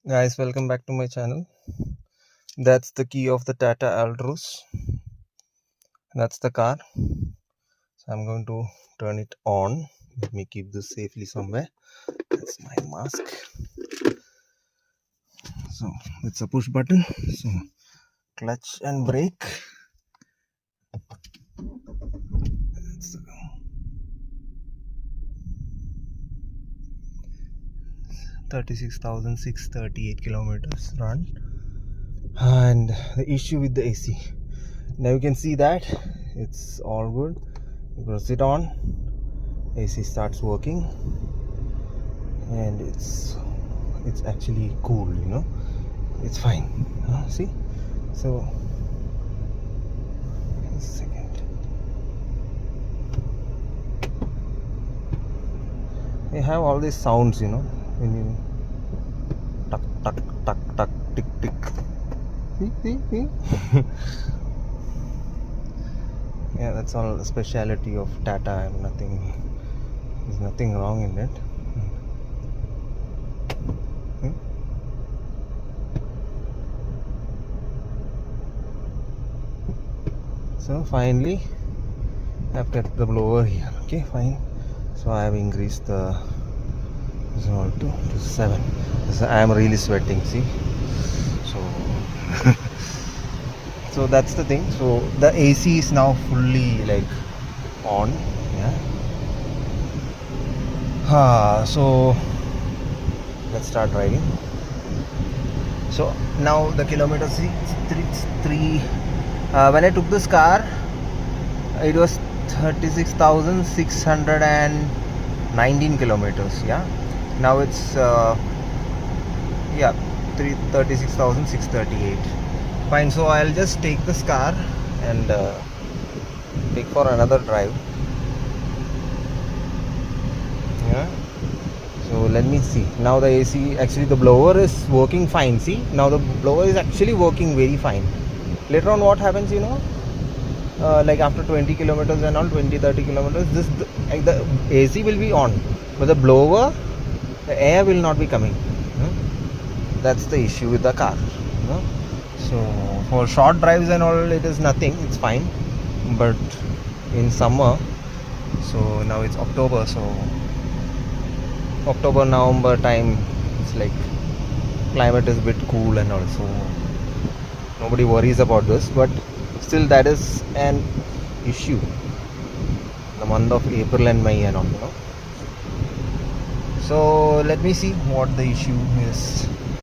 Guys, welcome back to my channel. That's the key of the Tata Altroz. That's the car. So I'm going to turn it on. Let me keep this safely somewhere. That's my mask. So it's a push button. So clutch and brake. That's 36,638 kilometers run. And the issue with the AC. Now you can see that it's all good. You press it on. AC starts working. And it's actually cool, it's fine. See, so a second, you have all these sounds, when you tuck tuck tuck tuck tick tick. See? Yeah, that's all the speciality of Tata. There's nothing wrong in it. So finally I've kept the blower here. Okay, fine. So I have increased the zone to 7. So I am really sweating, see. So so that's the thing. So the AC is now fully on. So let's start driving. So now the kilometers, see, three. When I took this car, it was 36,619 kilometers. Yeah, now it's 36,638. Fine. So I'll just take this car and take for another drive. Yeah. So let me see. Now the AC, actually the blower is working fine. See, now the blower is actually working very fine. Later on what happens, like after 20 kilometers and all, 20-30 kilometers, the AC will be on, but the blower, the air will not be coming. That's the issue with the car. So for short drives and all, it is nothing, it's fine. But in summer, so now it's October, so October, November time, it's like climate is a bit cool and also nobody worries about this, but still that is an issue. The month of April and May and all, So let me see what the issue is.